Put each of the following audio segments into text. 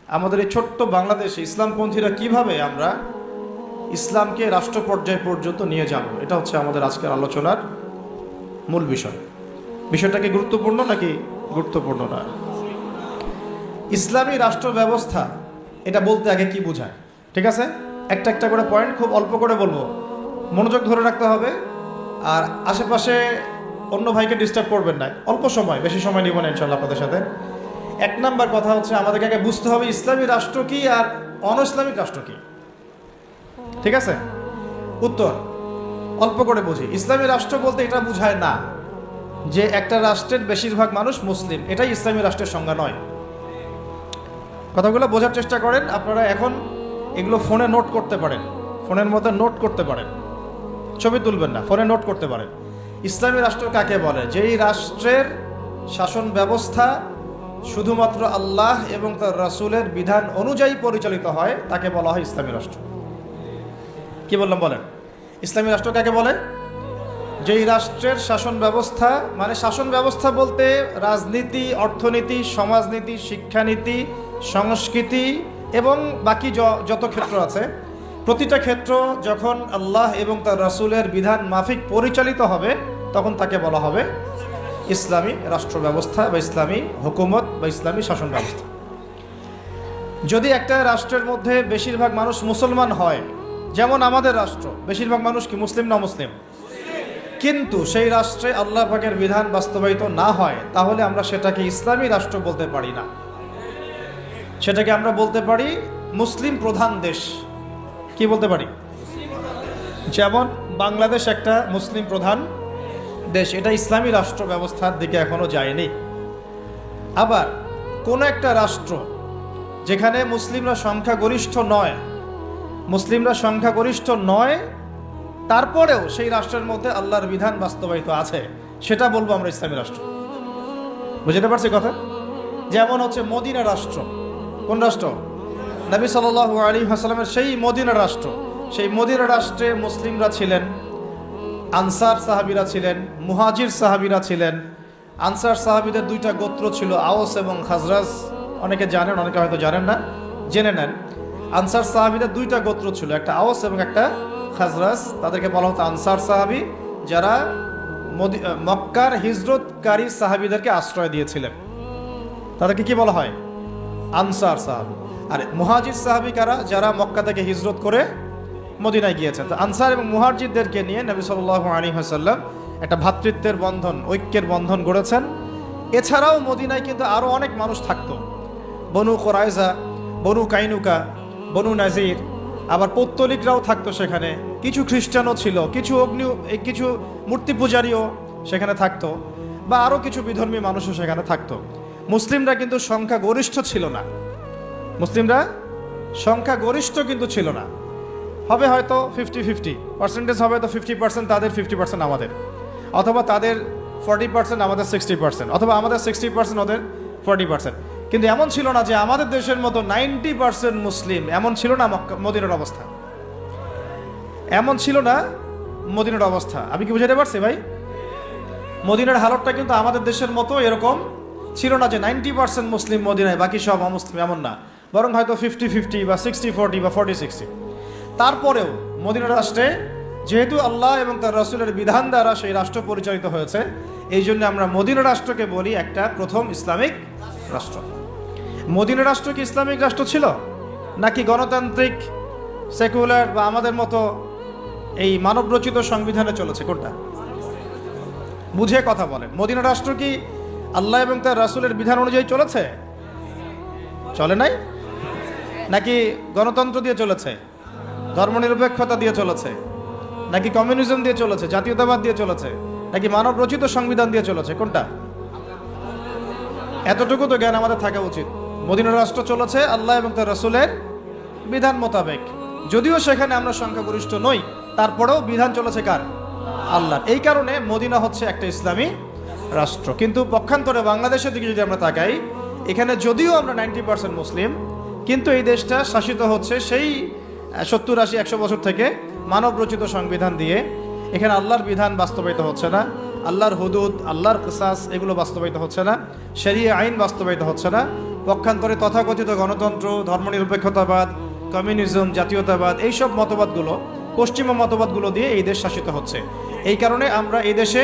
আমাদের এই ছোট্ট বাংলাদেশে ইসলামপন্থীরা কিভাবে আমরা ইসলামকে রাষ্ট্র পর্যায় পর্যন্ত নিয়ে যাব, এটা হচ্ছে আমাদের আজকের আলোচনার মূল বিষয়। বিষয়টা কি গুরুত্বপূর্ণ নাকি গুরুত্বপূর্ণ না? ইসলামী রাষ্ট্র ব্যবস্থা এটা বলতে আগে কি বোঝায়, ঠিক আছে? একটা একটা করে পয়েন্ট খুব অল্প করে বলবো, মনোযোগ ধরে রাখতে হবে। আর আশেপাশে অন্য ভাইকে ডিস্টার্ব করবেন না, অল্প সময়, বেশি সময় নিব না ইনশাল্লাহ আপনাদের সাথে। এক নাম্বার কথা হচ্ছে আমাদেরকে আগে বুঝতে হবে ইসলামী রাষ্ট্র কি আর অন ইসলামিক রাষ্ট্র কি, ঠিক আছে? উত্তর অল্প করে বুঝি। ইসলামী রাষ্ট্র বলতে এটা বোঝায় না যে একটা রাষ্ট্রের বেশিরভাগ মানুষ মুসলিম, এটাই ইসলামী রাষ্ট্রের সংজ্ঞা নয়। কথাগুলো বোঝার চেষ্টা করেন। আপনারা এখন এগুলো ফোনে নোট করতে পারেন, ফোনের মধ্যে নোট করতে পারেন, ছবি তুলবেন না, ফোনে নোট করতে পারেন। ইসলামী রাষ্ট্র কাকে বলে? যেই রাষ্ট্রের শাসন ব্যবস্থা শুধুমাত্র আল্লাহ এবং তার রাসূলের বিধান অনুযায়ী পরিচালিত হয় তাকে বলা হয় ইসলামী রাষ্ট্র। কি বললাম বলেন? ইসলামী রাষ্ট্র কাকে বলে? যেই রাষ্ট্রের শাসন ব্যবস্থা, মানে শাসন ব্যবস্থা বলতে রাজনীতি, অর্থনীতি, সমাজনীতি, শিক্ষানীতি, সংস্কৃতি এবং বাকি যত ক্ষেত্র আছে, প্রতিটা ক্ষেত্র যখন আল্লাহ এবং তার রাসূলের বিধান মাফিক পরিচালিত হবে তখন তাকে বলা হবে ইসলামী রাষ্ট্র ব্যবস্থা বা ইসলামী হুকুমত বা ইসলামী শাসন ব্যবস্থা। যদি একটা রাষ্ট্রের মধ্যে বেশিরভাগ মানুষ মুসলমান হয়, যেমন আমাদের রাষ্ট্র, বেশিরভাগ মানুষ কি মুসলিম না মুসলিম? কিন্তু সেই রাষ্ট্রে আল্লাহ পাকের বিধান বাস্তবায়িত না হয়, তাহলে আমরা সেটাকে ইসলামী রাষ্ট্র বলতে পারি না, সেটাকে আমরা বলতে পারি মুসলিম প্রধান দেশ। কি বলতে পারি? যেমন বাংলাদেশ একটা মুসলিম প্রধান দেশ, এটা ইসলামী রাষ্ট্র ব্যবস্থার দিকে এখনো যায়নি। আবার কোন একটা রাষ্ট্র যেখানে মুসলিমরা সংখ্যাগরিষ্ঠ নয়, তারপরেও সেই রাষ্ট্রের মধ্যে আল্লাহর বিধান বাস্তবায়িত আছে, সেটা বলবো আমরা ইসলামী রাষ্ট্র। বুঝতে পারছি কথা? যেমন হচ্ছে মদিনা রাষ্ট্র। কোন রাষ্ট্র? নবী সাল্লাল্লাহু আলাইহি ওয়াসাল্লামের সেই মদিনা রাষ্ট্র। সেই মদিনা রাষ্ট্রে মুসলিমরা ছিলেন, আনসার সাহাবীরা ছিলেন, মুহাজির সাহাবীরা ছিলেন। আনসার সাহাবীদের দুইটা গোত্র ছিল, আওস এবং খাজরাজ। অনেকে জানেন, অনেকে হয়তো জানেন না, জেনে নেন। আনসার সাহাবীদের দুইটা গোত্র ছিল, একটা আওস এবং একটা খাজরাজ। তাদেরকে বলা হতো আনসার সাহাবী, যারা মক্কার হিজরতকারী সাহাবীদেরকে আশ্রয় দিয়েছিলেন, তাদেরকে কি বলা হয়? আনসার সাহাবী। আর মুহাজির সাহাবী কারা? যারা মক্কা থেকে হিজরত করে মদিনায় গিয়েছেন। তো আনসার এবং মুহাজিরদেরকে নিয়ে নবী সাল্লাল্লাহু আলাইহি ওয়াসাল্লাম একটা ভ্রাতৃত্বের বন্ধন, ঐক্যের বন্ধন গড়েছেন। এছাড়াও মদিনায় কিন্তু আরও অনেক মানুষ থাকতো, বনু কুরাইজা, বনু কাইনুকা, বনু নাজির, আবার পৌত্তলিকরাও থাকতো সেখানে। কিছু খ্রিস্টানও ছিল, কিছু মূর্তি পূজারীও সেখানে থাকতো, বা আরও কিছু বিধর্মী মানুষও সেখানে থাকতো। মুসলিমরা কিন্তু সংখ্যাগরিষ্ঠ ছিল না, মুসলিমরা সংখ্যাগরিষ্ঠ কিন্তু ছিল না। হবে হয়তো 50-50 পার্সেন্টেজ, হবে তো 50% তাদের, 50% আমাদের, অথবা তাদের 40% আমাদের 60%, অথবা আমাদের 60% ওদের 40%। কিন্তু এমন ছিল না যে আমাদের দেশের মতো 90% মুসলিম, এমন ছিল না মদিনার অবস্থা, এমন ছিল না মদিনার অবস্থা। আমি কি বুঝাতে পারছি ভাই? মদিনার হালতটা কিন্তু আমাদের দেশের মতো এরকম ছিল না যে 90% মুসলিম মদিনায়, বাকি সব অমুসলিম, এমন না। বরং হয়তো 50-50 বা 60-40 বা 40-60। তারপরেও মদিনা রাষ্ট্রে যেহেতু আল্লাহ এবং তার রাসূলের বিধান দ্বারা সেই রাষ্ট্র পরিচালিত হয়েছে, এই জন্য আমরা মদিনা রাষ্ট্রকে বলি একটা প্রথম ইসলামিক রাষ্ট্র। মদিনা রাষ্ট্র কি ইসলামিক রাষ্ট্র ছিল, নাকি গণতান্ত্রিক, সেকুলার বা আমাদের মতো এই মানবরচিত সংবিধানে চলেছে? কোনটা? বুঝে কথা বলেন। মদিনা রাষ্ট্র কি আল্লাহ এবং তার রাসূলের বিধান অনুযায়ী চলেছে? চলে নাই? নাকি গণতন্ত্র দিয়ে চলেছে, ধর্মনিরপেক্ষতা দিয়ে চলেছে, নাকি কমিউনিজম দিয়ে চলেছে, জাতীয়তাবাদ দিয়ে চলেছে, নাকি মানব রচিত সংবিধান দিয়ে চলেছে? কোনটা? এতটুকু তো জ্ঞান আমাদের থাকা উচিত। মদিনা রাষ্ট্র চলেছে আল্লাহ এবং তার রাসূলের বিধান মোতাবেক, যদিও সেখানে আমরা সংখ্যাগরিষ্ঠ নই, তারপরেও বিধান চলেছে কার? আল্লাহ। এই কারণে মদিনা হচ্ছে একটা ইসলামী রাষ্ট্র। কিন্তু পক্ষান্তরে বাংলাদেশের দিকে যদি আমরা তাকাই, এখানে যদিও আমরা 90% মুসলিম, কিন্তু এই দেশটা শাসিত হচ্ছে সেই 70-80-100 বছর থেকে মানব রচিত সংবিধান দিয়ে। এখানে আল্লাহর বিধান বাস্তবায়িত হচ্ছে না, আল্লাহর হুদুদ, আল্লাহর কিসাস, এগুলো বাস্তবায়িত হচ্ছে না, শরিয়া আইন বাস্তবায়িত হচ্ছে না। পক্ষান্তরে তথাকথিত গণতন্ত্র, ধর্মনিরপেক্ষতাবাদ, কমিউনিজম, জাতীয়তাবাদ, এইসব মতবাদগুলো, পশ্চিমা মতবাদগুলো দিয়ে এই দেশ শাসিত হচ্ছে। এই কারণে আমরা এই দেশে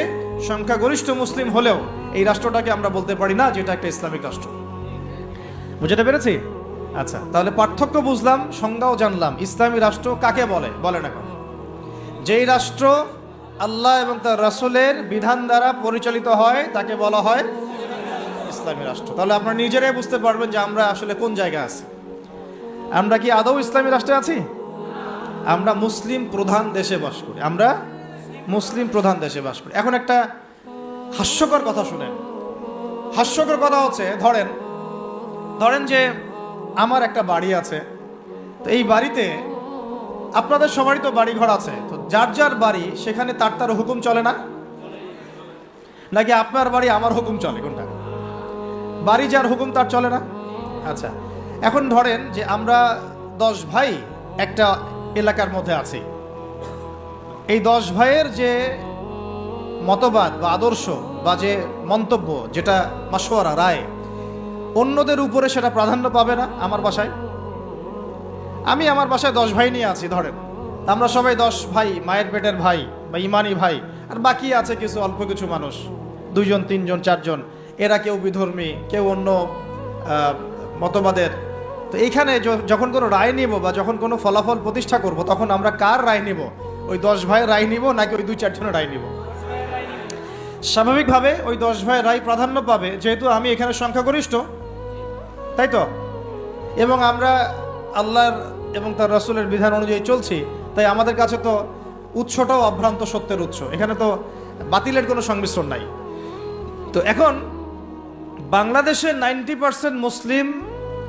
সংখ্যাগরিষ্ঠ মুসলিম হলেও এই রাষ্ট্রটাকে আমরা বলতে পারি না যেটা একটা ইসলামিক রাষ্ট্র। বুঝতে পেরেছি? আচ্ছা, তাহলে পার্থক্য বুঝলাম, সংজ্ঞাও জানলাম। ইসলামী রাষ্ট্র কাকে বলে? বলেন এখন। যেই রাষ্ট্র আল্লাহ এবং তার রাসূলের বিধান দ্বারা পরিচালিত হয় তাকে বলা হয় ইসলামী রাষ্ট্র। তাহলে আপনারা নিজেরাই বুঝতে পারবেন যে আমরা আসলে কোন জায়গায় আছি। আমরা কি আদৌ ইসলামী রাষ্ট্রে আছি? আমরা মুসলিম প্রধান দেশে বাস করি। আমরা মুসলিম প্রধান দেশে বাস করি। এখন একটা হাস্যকর কথা শুনেন। হাস্যকর কথা হচ্ছে, ধরেন যে আমার একটা বাড়ি আছে, তো এই বাড়িতে আপনাদের সবারই তো বাড়ি ঘর আছে, তো যার যার বাড়ি সেখানে তার হুকুম চলে না, নাকি আপনার বাড়ি আমার হুকুম চলে? কোনটা? বাড়ি যার হুকুম তার চলে না? আচ্ছা, এখন ধরেন যে আমরা 10 ভাই একটা এলাকার মধ্যে আছি। এই 10 ভাইয়ের যে মতবাদ বা আদর্শ বা যে মন্তব্য, যেটা মাশওয়ারা, রায়, অন্যদের উপরে সেটা প্রাধান্য পাবে না। আমার বাসায়, আমি আমার বাসায় 10 ভাই নিয়ে আছি, ধরেন আমরা সবাই 10 ভাই, মায়ের পেটের ভাই বা ইমানি ভাই, আর বাকি আছে কিছু অল্প কিছু মানুষ, 2 জন 3 জন 4 জন, এরা কেউ বিধর্মী, কেউ অন্য মতবাদের। তো এইখানে যখন কোনো রায় নিব বা যখন কোনো ফলাফল প্রতিষ্ঠা করব, তখন আমরা কার রায় নিব? ওই 10 ভাইয়ের রায় নিব নাকি ওই 2-4 জনের রায় নিব? স্বাভাবিকভাবে ওই 10 ভাইয়ের রায় প্রাধান্য পাবে, যেহেতু আমি এখানে সংখ্যাগরিষ্ঠ, তাই তো? এবং আমরা আল্লাহর এবং তার রাসূলের বিধান অনুযায়ী চলছি, তাই আমাদের কাছে তো উৎসটাও অভ্রান্ত সত্যের উৎস, এখানে তো বাতিলের কোনো সংমিশ্রণ নাই। তো এখন বাংলাদেশে 90% মুসলিম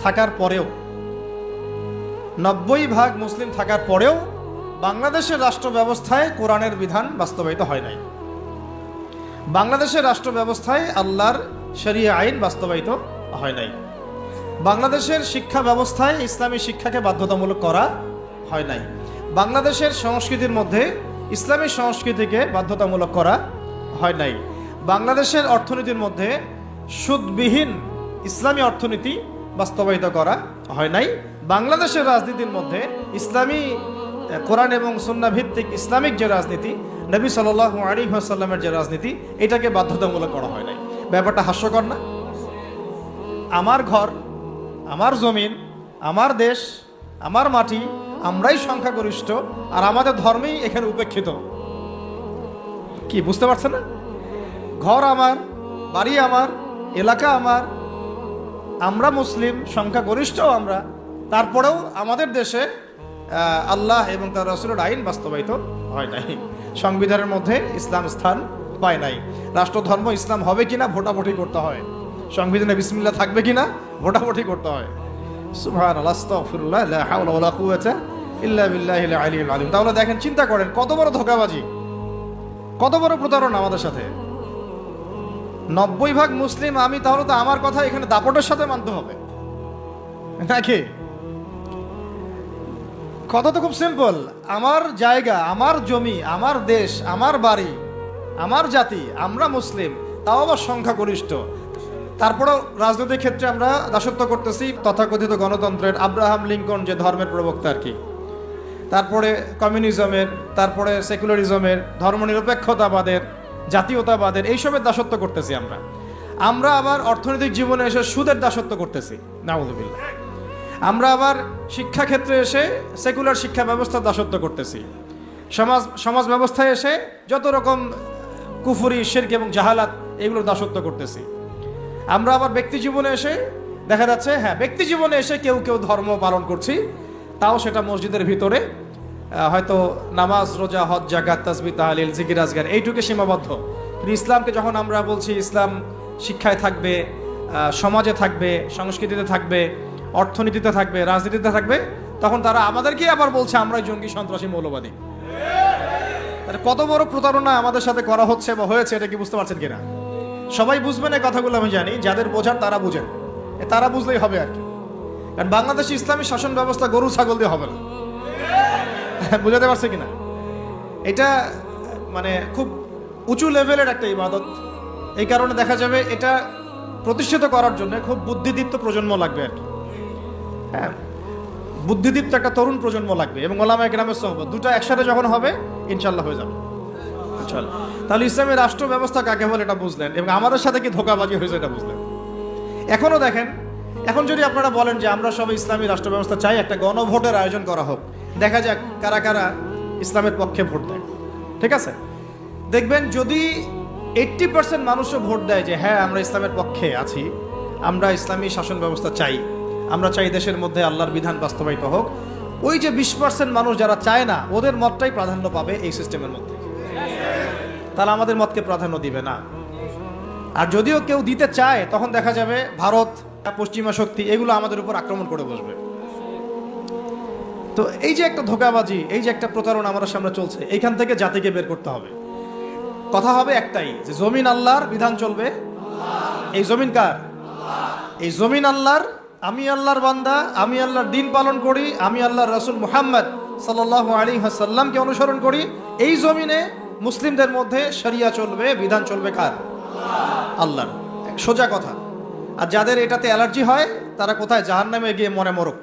থাকার পরেও, 90% মুসলিম থাকার পরেও বাংলাদেশের রাষ্ট্র ব্যবস্থায় কোরআনের বিধান বাস্তবায়িত হয় নাই। বাংলাদেশের রাষ্ট্র ব্যবস্থায় আল্লাহর শরিয়া আইন বাস্তবায়িত হয় নাই। বাংলাদেশের শিক্ষা ব্যবস্থায় ইসলামী শিক্ষাকে বাধ্যতামূলক করা হয় নাই। বাংলাদেশের সংস্কৃতির মধ্যে ইসলামী সংস্কৃতিকে বাধ্যতামূলক করা হয় নাই। বাংলাদেশের অর্থনীতির মধ্যে সুদবিহীন ইসলামী অর্থনীতি বাস্তবায়িত করা হয় নাই। বাংলাদেশের রাজনীতির মধ্যে ইসলামী কোরআন এবং সুন্নাহ ভিত্তিক ইসলামিক যে রাজনীতি, নবী সাল্লাল্লাহু আলাইহি ওয়াসাল্লামের যে রাজনীতি, এটাকে বাধ্যতামূলক করা হয় নাই। ব্যাপারটা হাস্যকর না? আমার ঘর, আমার জমিন, আমার দেশ, আমার মাটি, আমরাই সংখ্যাগরিষ্ঠ, আর আমাদের ধর্মেই এখানে উপেক্ষিত। কি বুঝতে পারছেন না? ঘর আমার, বাড়ি আমার, এলাকা আমার, আমরা মুসলিম, সংখ্যাগরিষ্ঠ আমরা, তারপরেও আমাদের দেশে আল্লাহ এবং তার রাসূলের আইন বাস্তবায়িত হয় নাই। সংবিধানের মধ্যে ইসলাম স্থান পায় নাই। রাষ্ট্রধর্ম ইসলাম হবে কিনা ভোটাভুটি করতে হয়, সংবিধানে বিসমিল্লাহ থাকবে কিনা ভোটাভুটি করতে হয়। সুবহানাল্লাহ, আস্তাগফিরুল্লাহ, লা হাওলা ওয়ালা কুওয়াতা ইল্লা বিল্লাহিল আলিয়্যিল আযীম। তাহলে দেখেন, চিন্তা করেন কত বড় ধোঁকাবাজি, কত বড় প্রতারণা আমাদের সাথে। 90% মুসলিম আমি, তাহলে তো আমার কথা এখানে দাপটের সাথে মানতে হবে নাকি? কথা তো খুব সিম্পল। আমার জায়গা, আমার জমি, আমার দেশ, আমার বাড়ি, আমার জাতি, আমরা মুসলিম, তাও আবার সংখ্যাগরিষ্ঠ। তারপরেও রাজনৈতিক ক্ষেত্রে আমরা দাসত্ব করতেছি তথাকথিত গণতন্ত্রের, আব্রাহাম লিঙ্কন যে ধর্মের প্রবক্তা আর কি, তারপরে কমিউনিজমের, তারপরে সেকুলারিজমের, ধর্মনিরপেক্ষতাবাদের, জাতীয়তাবাদের, এইসবের দাসত্ব করতেছি আমরা। আমরা আবার অর্থনৈতিক জীবনে এসে সুদের দাসত্ব করতেছি, নাউযুবিল্লাহ। আমরা আবার শিক্ষাক্ষেত্রে এসে সেকুলার শিক্ষা ব্যবস্থার দাসত্ব করতেছি। সমাজ ব্যবস্থায় এসে যত রকম কুফরি, শিরক এবং জাহালাত, এগুলোর দাসত্ব করতেছি। আমরা আবার ব্যক্তি জীবনে এসে দেখা যাচ্ছে, হ্যাঁ, ব্যক্তি জীবনে এসে কেউ কেউ ধর্ম পালন করছি, তাও সেটা মসজিদের ভিতরে হয়তো নামাজ, রোজা, হজ, যাকাত, তাসবিহ, তাহলিল, জিকির, আজগার, এইটুকু সীমাবদ্ধ। কিন্তু ইসলামকে যখন আমরা বলছি ইসলাম শিক্ষায় থাকবে, সমাজে থাকবে, সংস্কৃতিতে থাকবে, অর্থনীতিতে থাকবে, রাজনীতিতে থাকবে, তখন তারা আমাদেরকেই আবার বলছে আমরাই জঙ্গি, সন্ত্রাসী, মৌলবাদী। কত বড় প্রতারণা আমাদের সাথে করা হচ্ছে বা হয়েছে, এটা কি বুঝতে পারছেন কিনা? সবাই বুঝবেন এই কথাগুলো, আমি জানি। যাদের বোঝার তারা বুঝেন, তারা বুঝলেই হবে আর কি। কারণ বাংলাদেশে ইসলামী শাসন ব্যবস্থা গরু ছাগল দিয়ে হবে না। বুঝাতে পারছে কিনা? এটা মানে খুব উঁচু লেভেলের একটা ইবাদত। এই কারণে দেখা যাবে এটা প্রতিষ্ঠিত করার জন্য খুব বুদ্ধিদীপ্ত প্রজন্ম লাগবে আর কি। হ্যাঁ, বুদ্ধিদীপ্ত একটা তরুণ প্রজন্ম লাগবে এবং ওলামায়ে কেরামের সোহবত, দুটো একসাথে যখন হবে ইনশাল্লাহ হয়ে যাবে ইনশাল্লাহ। তাহলে ইসলামী রাষ্ট্র ব্যবস্থা কাকে বলে এটা বুঝলেন, এবং আমাদের সাথে কি ধোঁকাবাজি হয়েছে এটা বুঝলেন। এখনো দেখেন, এখন যদি আপনারা বলেন যে আমরা সবাই ইসলামী রাষ্ট্র ব্যবস্থা চাই, একটা গণভোটের আয়োজন করা হোক, দেখা যাক কারা কারা ইসলামের পক্ষে ভোট দেয়। ঠিক আছে, দেখবেন যদি 80% মানুষও ভোট দেয় যে হ্যাঁ আমরা ইসলামের পক্ষে আছি, আমরা ইসলামী শাসন ব্যবস্থা চাই, আমরা চাই দেশের মধ্যে আল্লাহর বিধান বাস্তবায়িত হোক, ওই যে 20% মানুষ যারা চায় না, ওদের মতটাই প্রাধান্য পাবে এই সিস্টেমের মধ্যে, তাহলে আমাদের মতকে প্রাধান্য দিবে না। আর যদিও কেউ দিতে চায়, তখন দেখা যাবে ভারত, পশ্চিমা শক্তি এগুলো আমাদের উপর আক্রমণ করে বসবে। তো এই যে একটা ধোঁকাবাজি, এই যে একটা প্রতারণা আমাদের সামনে চলছে, এইখান থেকে জাতিকে বের করতে হবে। কথা হবে একটাই, যে জমিন আল্লাহর, বিধান চলবে। এই জমিন কার? এই জমিন আল্লাহর। আমি আল্লাহর বান্দা, আমি আল্লাহর দিন পালন করি, আমি আল্লাহর রাসূল মুহাম্মদ সাল্লাল্লাহু আলাইহি ওয়াসাল্লামকে অনুসরণ করি। এই জমিনে মুসলিমদের মধ্যে শরিয়া চলবে, বিধান চলবে কার? আল্লাহর। সোজা কথা। আর যাদের এটাতে অ্যালার্জি হয়, তারা কোথায়? জাহান্নামে গিয়ে মনে মরুক,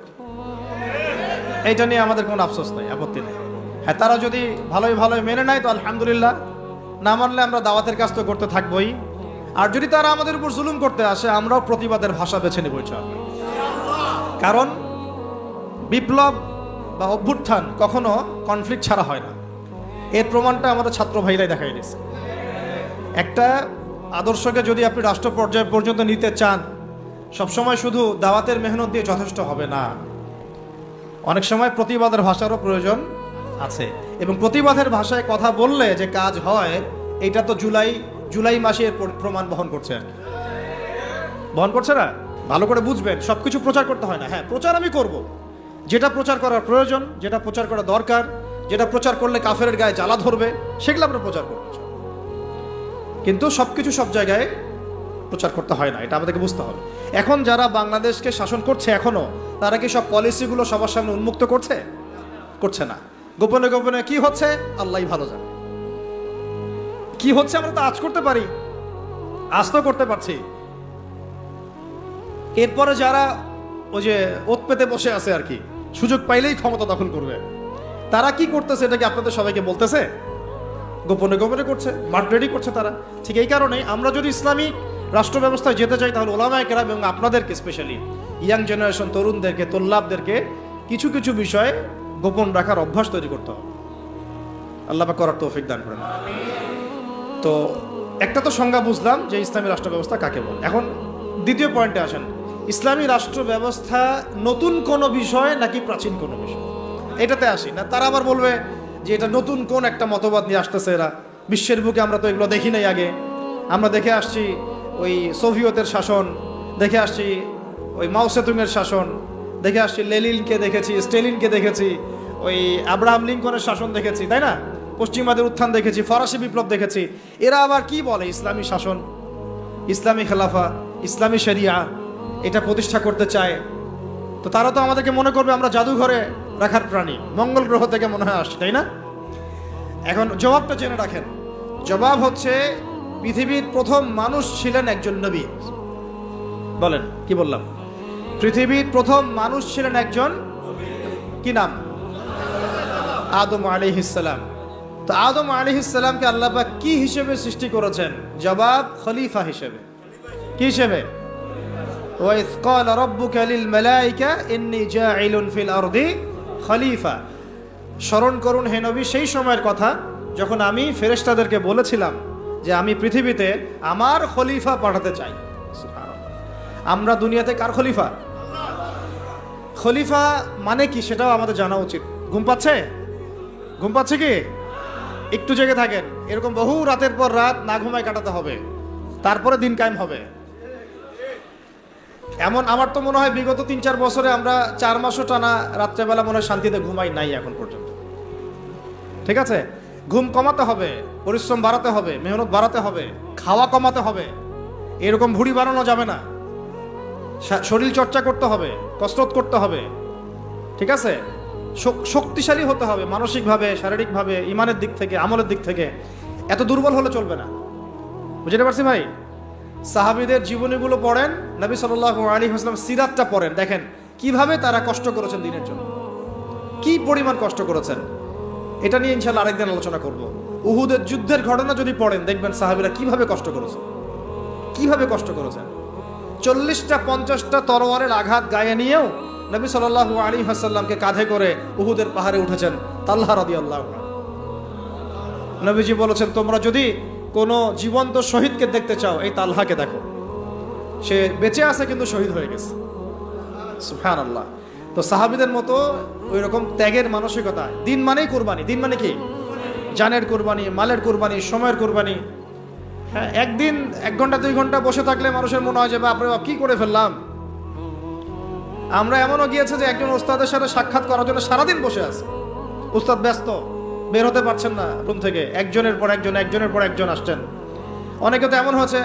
এইটা নিয়ে আমাদের কোনো আফসোস নেই, আপত্তি নেই। হ্যাঁ, তারা যদি ভালোই ভালোই মেনে নেয় তো আলহামদুলিল্লাহ, না মানলে আমরা দাওয়াতের কাজ তো করতে থাকবোই। আর যদি তারা আমাদের উপর জুলুম করতে আসে, আমরাও প্রতিবাদের ভাষা বেছে নেব ইনশাআল্লাহ। কারণ বিপ্লব বা অভ্যুত্থান কখনো কনফ্লিক্ট ছাড়া হয় না। এর প্রমাণটা আমাদের ছাত্র ভাইরাই দেখাই দিচ্ছে। একটা আদর্শকে যদি আপনি রাষ্ট্র পর্যায় পর্যন্ত নিতে চান, সবসময় শুধু দাওয়াতের মেহনত দিয়ে যথেষ্ট হবে না, অনেক সময় প্রতিবাদের ভাষারও প্রয়োজন আছে। এবং প্রতিবাদের ভাষায় কথা বললে যে কাজ হয়, এটা তো জুলাই মাসে এর প্রমাণ বহন করছে আর কি। বহন করছে না? ভালো করে বুঝবেন, সবকিছু প্রচার করতে হয় না। হ্যাঁ, প্রচার আমি করব, যেটা প্রচার করার প্রয়োজন, যেটা প্রচার করা দরকার, যেটা প্রচার করলে কাফেরের গায়ে জ্বালা ধরবে, সেগুলো আমরা প্রচার করব। কিন্তু সবকিছু সব জায়গায় প্রচার করতে হয় না, এটা আমাদেরকে বুঝতে হবে। এখন যারা বাংলাদেশকে শাসন করছে এখনো, তারা কি সব পলিসিগুলো সবার সামনে উন্মুক্ত করছে? করছে না। গোপনে গোপনে কি হচ্ছে আল্লাহই ভালো জানে। কি হচ্ছে আমরা তো আজ করতে পারি, আজ তো করতে পারছি। এরপরে যারা ওই যে ওত পেতে বসে আছে আর কি, সুযোগ পাইলেই ক্ষমতা দখল করবে, তারা কি করতেছে এটা কি আপনাদের সবাইকে বলতেছে? গোপনে গোপনে করছে, মাঠ রেডি করছে তারা। ঠিক এই কারণেই আমরা যদি ইসলামিক রাষ্ট্র ব্যবস্থায় যেতে চাই, তাহলে ওলামায়ে কেরাম এবং আপনাদেরকে, স্পেশালি ইয়াং জেনারেশন, তরুণদেরকে, তোল্লাবদেরকে কিছু কিছু বিষয়ে গোপন রাখার অভ্যাস তৈরি করতে হবে। আল্লাহ পাক করার তৌফিক দান করেন। তো একটা তো সংজ্ঞা বুঝলাম যে ইসলামী রাষ্ট্র ব্যবস্থা কাকে বলে। এখন দ্বিতীয় পয়েন্টে আসেন, ইসলামী রাষ্ট্র ব্যবস্থা নতুন কোনো বিষয় নাকি প্রাচীন কোনো বিষয়, এটাতে আসি না। তারা আবার বলবে যে এটা নতুন কোন একটা মতবাদ নিয়ে আসতেছে এরা, বিশ্বের বুকে আমরা তো এগুলো দেখি নাই আগে। আমরা দেখে আসছি ওই সোভিয়েতের শাসন, দেখে আসছি ওই মাও সেতুংয়ের শাসন, দেখে আসছি লেনিনকে দেখেছি, স্টেলিনকে দেখেছি, ওই আব্রাহাম লিঙ্কনের শাসন দেখেছি, তাই না? পশ্চিমাদের উত্থান দেখেছি, ফরাসি বিপ্লব দেখেছি। এরা আবার কি বলে ইসলামী শাসন, ইসলামী খেলাফা, ইসলামী শরিয়া এটা প্রতিষ্ঠা করতে চায়। তো তারা তো আমাদেরকে মনে করবে আমরা জাদুঘরে রাখার প্রাণী, মঙ্গল গ্রহ থেকে মনে হয় আসছে, তাই না? এখন জবাবটা জেনে রাখেন। জবাব হচ্ছে, পৃথিবীর প্রথম মানুষ ছিলেন একজন নবী। বলেন, কি বললাম? পৃথিবীর প্রথম মানুষ ছিলেন একজন, কি নাম? আদম আলাইহিস সালাম। তো আদম আলাইহিস সালামকে আল্লাহ পাক কি হিসেবে সৃষ্টি করেছেন? জবাব, খলিফা হিসেবে। কি হিসেবে? ওয়াইজ ক্বালা রাব্বুকা লিল মালাইকা ইন্নী জাইলুন ফিল আরদি খলিফা। স্মরণ করুন হে নবী সেই সময়ের কথা যখন আমি ফেরেশতাদেরকে বলেছিলাম যে আমি পৃথিবীতে আমার খলিফা পাঠাতে চাই। আমরা দুনিয়াতে কার খলিফা? খলিফা মানে কি সেটাও আমাদের জানা উচিত। ঘুম পাচ্ছে? ঘুম পাচ্ছে কি? একটু জেগে থাকেন। এরকম বহু রাতের পর রাত না ঘুমায় কাটাতে হবে, তারপরে দিন কায়েম হবে। এমন আমার তো মনে হয় বিগত 3-4 বছরে আমরা 4 মাসও টানা রাত্রেবেলা মনে হয় শান্তিতে ঘুমাই নাই এখন পর্যন্ত। ঠিক আছে, ঘুম কমাতে হবে, পরিশ্রম বাড়াতে হবে, মেহনত বাড়াতে হবে, খাওয়া কমাতে হবে। এরকম ভুঁড়ি বাড়ানো যাবে না। শরীর চর্চা করতে হবে, কসরত করতে হবে। ঠিক আছে, শক্তিশালী হতে হবে মানসিকভাবে, শারীরিকভাবে, ইমানের দিক থেকে, আমলের দিক থেকে। এত দুর্বল হলে চলবে না। বুঝতে পারছি ভাই? সাহাবীদের জীবনীগুলো পড়েন, নবী সাল্লাল্লাহু আলাইহি ওয়াসাল্লাম সিরাতটা পড়েন, দেখেন কিভাবে তারা কষ্ট করেছেন দিনের জন্য, কি পরিমাণ কষ্ট করেছেন। এটা নিয়ে ইনশাআল্লাহ আরেকদিন আলোচনা করব। উহুদের যুদ্ধের ঘটনা যদি পড়েন দেখবেন সাহাবীরা কিভাবে কষ্ট করেছেন, কিভাবে কষ্ট করেছেন। 40টা 50টা তরোয়ারের আঘাত গায়ে নিয়েও নবী সাল্লাল্লাহু আলাইহি ওয়াসাল্লামকে কাঁধে করে উহুদের পাহাড়ে উঠেছেন তালহা রাদিয়াল্লাহু আনহু। নবীজি বলেছেন, তোমরা যদি কোনো জীবন্ত শহীদকে দেখতে চাও এই তালহাকে দেখো, সে বেঁচে আছে কিন্তু শহীদ হয়ে গেছে। সুবহানাল্লাহ। তো সাহাবীদের মতো ওই রকম ত্যাগের মানসিকতা। দিন মানেই কুরবানি। দিন মানে কি? জানের কুরবানি, মালের কুরবানি, সময়ের কুরবানি। হ্যাঁ, একদিন 1 ঘন্টা 2 ঘন্টা বসে থাকলে মানুষের মনে হয় যে বাপরে বাপ কি করে ফেললাম। আমরা এমনও গিয়েছে যে একজন ওস্তাদের সাথে সাক্ষাৎ করার জন্য সারাদিন বসে আছে, উস্তাদ ব্যস্ত, বের হতে পারছেন না রুম থেকে, একজনের পর একজন, একজনের পর একজন আসছেন। অনেকে তো এমন হয়েছে,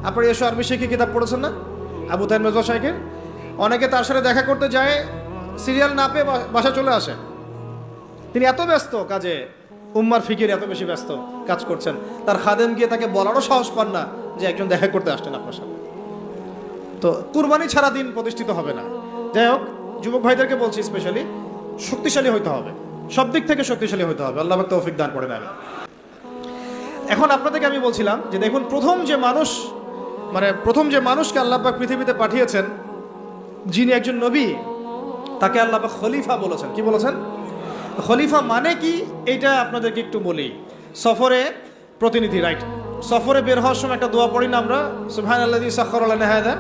আপনি এসো আরবি শিখি কিতাব পড়েছেন না, আবু তাইর মেজর সাহেবের, অনেকে তার সাথে দেখা করতে যায়, সিরিয়াল না পেয়ে বাসা চলে আসে। তিনি এত ব্যস্ত কাজে, উম্মার ফিকির এত বেশি ব্যস্ত কাজ করছেন, তার খাদেম গিয়ে তাকে বলারও সাহস পান না যে একজন দেখা করতে আসছেন আপনার সাথে। তো কুরবানি ছাড়া দিন প্রতিষ্ঠিত হবে না। যাই হোক, যুবক ভাইদেরকে বলছি স্পেশালি শক্তিশালী হইতে হবে, সব দিক থেকে শক্তিশালী হইতে হবে। আল্লাহ পাক তৌফিক দান করেন। আমি এখন আপনাদেরকে আমি বলছিলাম যে দেখুন, প্রথম যে মানুষকে আল্লাহ পাক পৃথিবীতে পাঠিয়েছেন, যিনি একজন নবী, তাকে আল্লাহ পাক খলিফা বলেছেন। কি বলেছেন? খলিফা মানে কি এইটা আপনাদেরকে একটু বলি। সফরে প্রতিনিধি, রাইট? সফরে বের হওয়ার সময় একটা দোয়া পড়ি না আমরা, সুবহানাল্লাযী সাখখারা লানা হাযা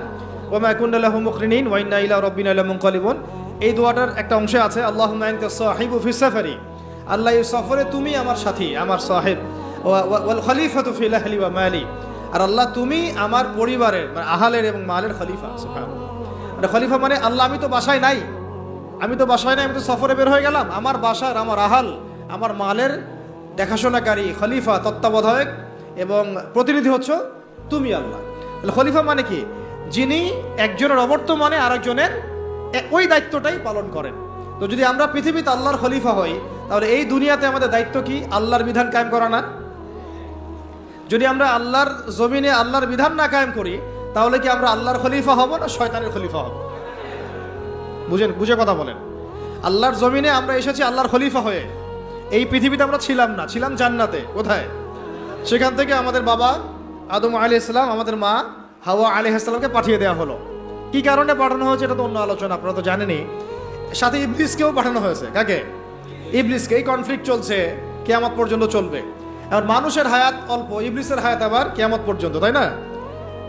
ওয়া মা কুন্না লাহু মুকরিনিন ওয়া ইন্না ইলা রাব্বিনা লামুনকালিবুন। এই দোয়াটার একটা অংশ আছে, আল্লাহুম্মা আনতা সাহিবু ফিস সাফারি, আল্লাহ এই সফরে তুমি আমার সাথী, আমার সাহেব, ওয়াল খলিফাতু ফিল আহলি ওয়া মালি, আর আল্লাহ তুমি আমার পরিবারের মানে আহলের এবং মালের খলিফা। সুবহানাল্লাহ। মানে খলিফা মানে আল্লাহ আমি তো বাসায় নাই, আমি তো সফরে বের হয়ে গেলাম, আমার বাসার, আমার আহাল, আমার মালের দেখাশোনাকারী খলিফা, তত্ত্বাবধায়ক এবং প্রতিনিধি হচ্ছ তুমি আল্লাহ। খলিফা মানে কি? যিনি একজনের অবর্তমানে আরেকজনের ওই দায়িত্বটাই পালন করেন। তো যদি আমরা পৃথিবীতে আল্লাহর খলিফা হই, তাহলে এই দুনিয়াতে আমাদের দায়িত্ব কি? আল্লাহর বিধান কায়েম করা না? যদি আমরা আল্লাহর জমিনে আল্লাহর বিধান না কায়েম করি, তাহলে কি আমরা আল্লাহর খলিফা হব না শয়তানের খলিফা হব? বুঝে কথা বলেন। আল্লাহর জমিনে আমরা এসেছি আল্লাহর খলিফা হয়ে। এই পৃথিবীতে আমরা ছিলাম না, ছিলাম জান্নাতে। কোথায়? সেখান থেকে আমাদের বাবা আদম আলাইহিস সালাম, আমাদের মা হাওয়া আলাইহিস সালামকে পাঠিয়ে দেওয়া হলো। কি কারণে পাঠানো হয়েছে এটা তো অন্য আলোচনা, আপনারা তো জানেনই। সাথে ইবলিসকেও পাঠানো হয়েছে। কাকে? ইবলিসকে। এই কনফ্লিক্ট চলছে, কিয়ামত পর্যন্ত চলবে। এখন মানুষের হায়াত অল্প, ইবলিসের হায়াত আবার কিয়ামত পর্যন্ত, তাই না?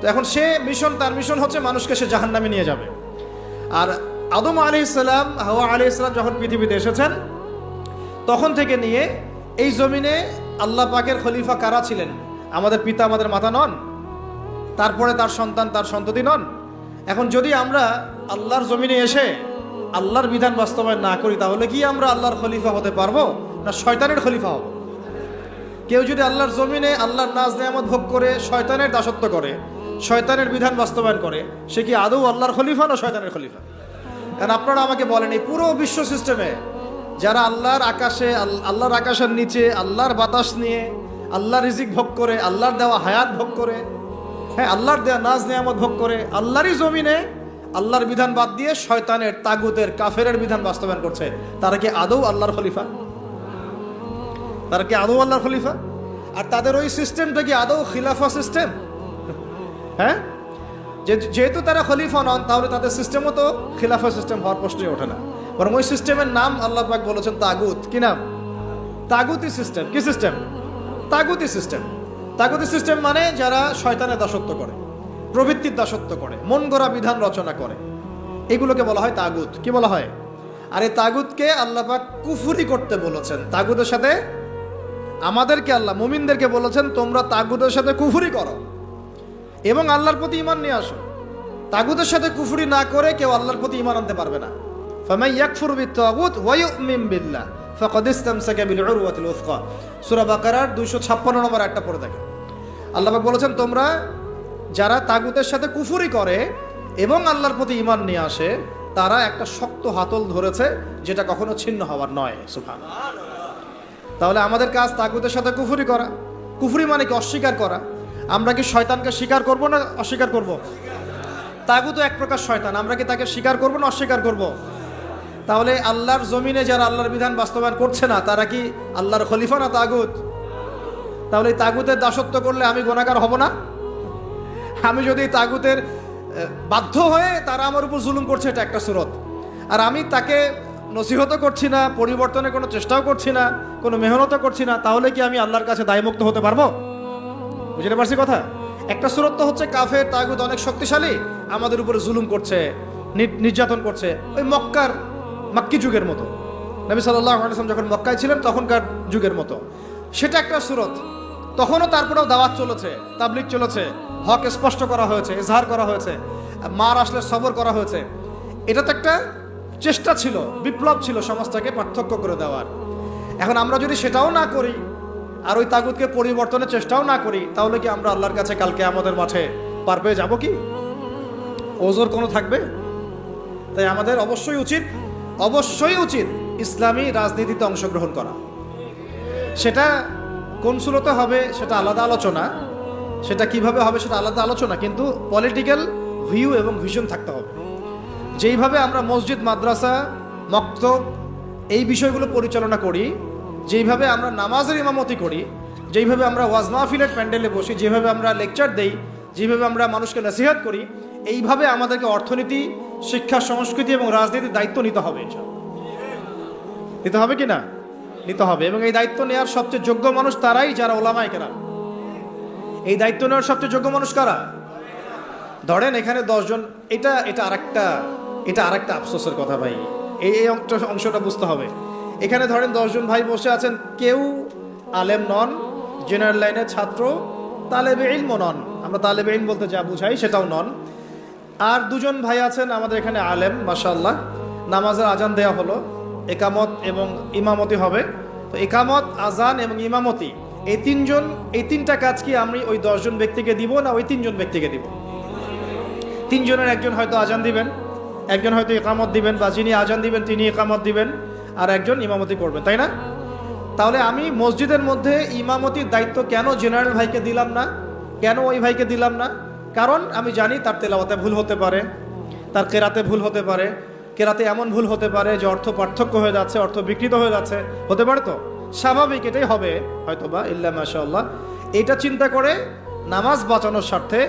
তো এখন তার মিশন হচ্ছে মানুষকে সে জাহান্নামে নিয়ে যাবে। আর আদম আলাইহিস সালাম, হাওয়া আলাইহিস সালাম যখন পৃথিবীতে এসেছেন, তখন থেকে নিয়ে এই জমিনে আল্লাহ পাকের খলিফা কারা ছিলেন? আমাদের পিতা, আমাদের মাতা নন? তারপরে তার সন্তান, তার সন্ততি নন? এখন যদি আমরা আল্লাহর জমিনে এসে আল্লাহর বিধান বাস্তবায়ন না করি, তাহলে কি আমরা আল্লাহর খলিফা হতে পারবো না শয়তানের খলিফা হব? কেউ যদি আল্লাহর জমিনে আল্লাহর নাজ নেয়ামত ভোগ করে শয়তানের দাসত্ব করে, শয়তানের বিধান বাস্তবায়ন করে, সে কি আদৌ আল্লাহর খলিফা না শয়তানের খলিফা? কারণ আপনারা আমাকে বলেন, এই পুরো বিশ্ব সিস্টেমে যারা আল্লাহর আকাশের নিচে আল্লাহর বাতাস নিয়ে আল্লাহর রিজিক ভোগ করে, আল্লাহর দেওয়া হায়াত ভোগ করে, হ্যাঁ, আল্লাহর দেওয়া নাজ নেয়ামত ভোগ করে, আল্লাহরই জমিনে আল্লাহর বিধান বাদ দিয়ে শয়তানের, তাগুতের, কাফেরের বিধান বাস্তবায়ন করছে, তারা কি আদৌ আল্লাহর খলিফা? তারা কি আদৌ আল্লাহর খলিফা? আর তাদের ওই সিস্টেমটা কি আদৌ খিলাফা সিস্টেম? হ্যাঁ, যেহেতু তারা খলিফা নন, তাহলে তাদের সিস্টেমও তো খিলাফা সিস্টেম হওয়ার প্রশ্নই ওঠে না। বরং ওই সিস্টেমের নাম আল্লাহ পাক বলেছেন তাগুত। কি নাম? তাগুতি সিস্টেম। কি সিস্টেম? তাগুতি সিস্টেম। তাগুতি সিস্টেম মানে যারা শয়তানের দাসত্ব করে, প্রবৃত্তির দাসত্ব করে, মন গড়া বিধান রচনা করে, এগুলোকে বলা হয় তাগুত। কি বলা হয়? আর এই তাগুতকে আল্লাহ পাক কুফরি করতে বলেছেন। তাগুতের সাথে আমাদেরকে আল্লাহ, মুমিনদেরকে বলেছেন তোমরা তাগুতের সাথে কুফরি করো এবং আল্লাহর প্রতি ঈমান নিয়ে আসো। তাগুতের সাথে কুফরি না করে কেউ আল্লাহর প্রতি ঈমান আনতে পারবে না। ফামান ইয়াকফুর বিত-তাগুত ওয়া ইউমিন বিল্লাহ ফাকাদ ইসতামসাকা বিল উরওয়াতিল উসকা। সূরা বাকারার 256 নম্বর আয়াতটা পড়ে দেখেন। আল্লাহ পাক বলেছেন তোমরা যারা তাগুতের সাথে কুফরি করে এবং আল্লাহর প্রতি ঈমান নিয়ে আসে, তারা একটা শক্ত হাতল ধরেছে যেটা কখনো ছিন্ন হওয়ার নয়। সুবহানাল্লাহ। তাহলে আমাদের কাজ তাগুতের সাথে কুফরি করা। কুফরি মানে কি? অস্বীকার করা। আমরা কি শয়তানকে স্বীকার করব না অস্বীকার করব? তাগুত এক প্রকার শয়তান, আমরা কি তাকে স্বীকার করব না অস্বীকার করব? তাহলে আল্লাহর জমিনে যারা আল্লাহর বিধান বাস্তবায়ন করছে না তারা কি আল্লাহর খলিফা না তাগুত? তাহলে এই তাগুতের দাসত্ব করলে আমি গুনাহগার হব না? আমি যদি তাগুতের বাধ্য হয়ে তারা আমার উপর জুলুম করছে, এটা একটা সুরত, আর আমি তাকে নসিহতও করছি না, পরিবর্তনের কোনো চেষ্টাও করছি না, কোনো মেহনতও করছি না, তাহলে কি আমি আল্লাহর কাছে দায়মুক্ত হতে পারবো? বুঝতে পারছি কথা? একটা সুরত তো হচ্ছে কাফের তাগুত অনেক শক্তিশালী, আমাদের উপরে জুলুম করছে, নির্যাতন করছে, ওই মাক্কি যুগের মতো, নবী সাল্লাল্লাহু আলাইহি ওয়াসাল্লাম যখন মক্কায় ছিলেন তখনকার যুগের মতো, সেটা একটা সুরত। তখনও তারপরেও দাওয়াত চলেছে, তাবলিগ চলেছে, হক স্পষ্ট করা হয়েছে, ইজহার করা হয়েছে, মার আসলে সবর করা হয়েছে। এটা তো একটা চেষ্টা ছিল, বিপ্লব ছিল সমাজটাকে পার্থক্য করে দেওয়ার। এখন আমরা যদি সেটাও না করি আর ওই তাগুতকে পরিবর্তনের চেষ্টাও না করি, তাহলে কি আমরা আল্লাহর কাছে কালকে আমাদের মাঠে পার পেয়ে যাবো? কি ওজোর কোনো থাকবে? তাই আমাদের অবশ্যই উচিত ইসলামী রাজনীতিতে অংশগ্রহণ করা। সেটা কোন সুরতে হবে সেটা আলাদা আলোচনা, সেটা কিভাবে হবে সেটা আলাদা আলোচনা, কিন্তু পলিটিক্যাল ভিউ এবং ভিশন থাকতে হবে। যেইভাবে আমরা মসজিদ, মাদ্রাসা, মক্তব এই বিষয়গুলো পরিচালনা করি, যেইভাবে আমরা নামাজের ইমামতি করি, যেইভাবে আমরা ওয়াজ মাহফিলের প্যান্ডেলে বসি, যেভাবে আমরা লেকচার দেই, যেভাবে আমরা মানুষকে নসিহত করি, এইভাবে আমাদেরকে অর্থনীতি, শিক্ষা, সংস্কৃতি এবং রাজনীতির দায়িত্ব নিতে হবে। নিতে হবে কি না? নিতে হবে। এবং এই দায়িত্ব নেওয়ার সবচেয়ে যোগ্য মানুষ তারাই যারা ওলামায়ে কেরাম। এই দায়িত্ব নেওয়ার সবচেয়ে যোগ্য মানুষ কারা? ধরেন এখানে 10 জন, এটা আরেকটা আফসোসের কথা ভাই, এই অংশটা বুঝতে হবে। এখানে ধরেন 10 জন ভাই বসে আছেন, কেউ আলেম নন, জেনারেল লাইনের ছাত্র, তালেবে ইলম নন, আমরা তালেবে ইলম বলতে যা বুঝাই সেটাও নন। আর 2 জন ভাই আছেন আমাদের এখানে আলেম, মাশাআল্লাহ, নামাজের আজান দেওয়া হলো, একামত এবং ইমামতি হবে। তো একামত, আজান এবং ইমামতি এই 3টা কাজ কি আমি ওই 10 জন ব্যক্তিকে দিব না ওই 3 জন ব্যক্তিকে দিব? 3 জনের একজন হয়তো আজান দিবেন, একজন হয়তো একামত দিবেন, বা যিনি আজান দিবেন তিনি একামত দিবেন, আর একজন ইমামতি করবেন, তাই না? তাহলে আমি মসজিদের মধ্যে ইমামতির দায়িত্ব কেন জেনারেল ভাইকে দিলাম না? কেন ওই ভাইকে দিলাম না? কারণ আমি জানি তার তেলাওয়াতে ভুল হতে পারে, তার কেরাতে ভুল হতে পারে, কেরাতে এমন ভুল হতে পারে যে অর্থ পার্থক্য হয়ে যাচ্ছে, অর্থ বিকৃত হয়ে যাচ্ছে, হতে পারে। তো স্বাভাবিক, এটাই হবে হয়তোবা, ইল্লা মাশাআল্লাহ। এটা চিন্তা করে নামাজ বাঁচানোর স্বার্থে,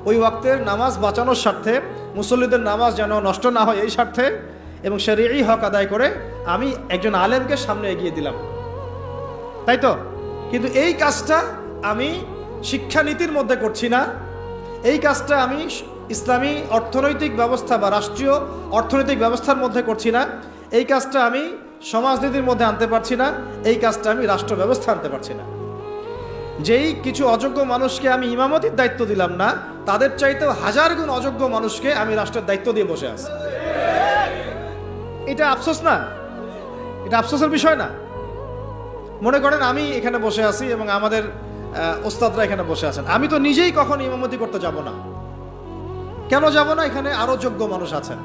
ওই ওয়াক্তের নামাজ বাঁচানোর স্বার্থে, মুসল্লিদের নামাজ যেন নষ্ট না হয় এই স্বার্থে, এবং শরীয়ী হক আদায় করে আমি একজন আলেমকে সামনে এগিয়ে দিলাম, তাই তো? কিন্তু এই কাজটা আমি শিক্ষানীতির মধ্যে করছি না, এই কাজটা আমি ইসলামী অর্থনৈতিক ব্যবস্থা বা রাষ্ট্রীয় অর্থনৈতিক ব্যবস্থার মধ্যে করছি না, এই কাজটা আমি সমাজনীতির মধ্যে আনতে পারছি না, এই কাজটা আমি রাষ্ট্র ব্যবস্থা আনতে পারছি না। যেই কিছু অযোগ্য মানুষকে আমি ইমামতির দায়িত্ব দিলাম না, তাদের চাইতেও 1000 গুণ অযোগ্য মানুষকে আমি রাষ্ট্রের দায়িত্ব দিয়ে বসে আছি। এটা আফসোস না? এটা আফসোসের বিষয় না? মনে করেন আমি এখানে বসে আছি এবং আমাদের ওস্তাদরা এখানে বসে আছেন, আমি তো নিজেই কখনো ইমামতি করতে যাব না। কেন যাব না? এখানে আরো যোগ্য মানুষ আছেন,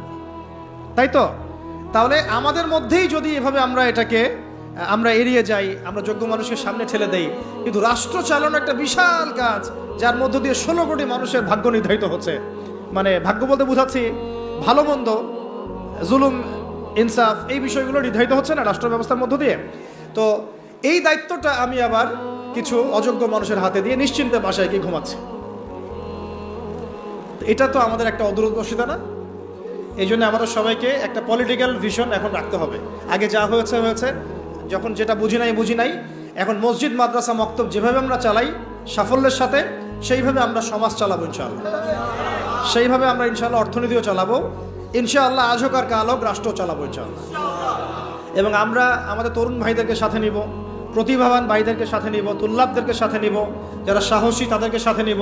তাই তো? তাহলে আমাদের মধ্যেই যদি এভাবে আমরা এড়িয়ে যাই, আমরা যোগ্য মানুষের সামনে ঠেলে দেই, কিন্তু রাষ্ট্র চালানো একটা বিশাল কাজ, যার মধ্য দিয়ে 16 কোটি মানুষের ভাগ্য নির্ধারিত হচ্ছে। মানে ভাগ্য বলতে বুঝাচ্ছি ভালো মন্দ, জুলুম, ইনসাফ, এই বিষয়গুলো নির্ধারিত হচ্ছে না রাষ্ট্র ব্যবস্থার মধ্য দিয়ে। তো এই দায়িত্বটা আমি আবার কিছু অযোগ্য মানুষের হাতে দিয়ে নিশ্চিন্তে বাসায় গিয়ে ঘুমাচ্ছি। এটা তো আমাদের একটা অদূরদর্শিতা না? এই জন্য আমাদের সবাইকে একটা পলিটিক্যাল ভিশন এখন রাখতে হবে। আগে যা হয়েছে, যখন যেটা বুঝি নাই, এখন মসজিদ, মাদ্রাসা, মক্তব যেভাবে আমরা চালাই সাফল্যের সাথে, সেইভাবে আমরা সমাজ চালাবো ইনশাআল্লাহ, সেইভাবে আমরা ইনশাআল্লাহ অর্থনীতিও চালাবো ইনশাআল্লাহ, আজ হোক আর কাল হোক রাষ্ট্র চালাবো ইনশাআল্লাহ। এবং আমরা আমাদের তরুণ ভাইদেরকে সাথে নিব, প্রতিভাবান ভাইদেরকে সাথে নিব, তুল্লাবদেরকে সাথে নিব, যারা সাহসী তাদেরকে সাথে নিব।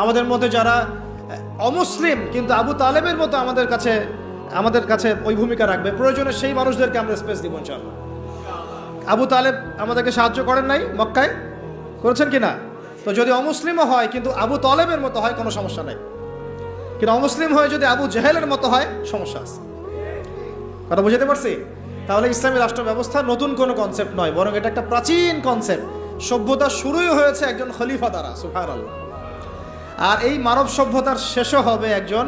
আমাদের মধ্যে যারা অমুসলিম কিন্তু আবু তালেবের মতো আমাদের কাছে ওই ভূমিকা রাখবে, প্রয়োজনে সেই মানুষদেরকে আমরা স্পেস দিব ইনশাআল্লাহ। আবু তালেব আমাদেরকে সাহায্য করেন নাই মক্কায়? করেছেন কি না? তো যদি অমুসলিমও হয় কিন্তু আবু তালেবের মতো হয়, কোনো সমস্যা নাই। কিন্তু অমুসলিম হয়ে যদি আবু জেহেলের মতো হয়, সমস্যা আছে। কথা বুঝতে পারছি? তাহলে ইসলামী রাষ্ট্র ব্যবস্থা নতুন কোনো কনসেপ্ট নয়, বরং এটা একটা প্রাচীন কনসেপ্ট। সভ্যতা শুরুই হয়েছে একজন খলিফা দ্বারা, সুবহানাল্লাহ। আর এই মানব সভ্যতার শেষও হবে একজন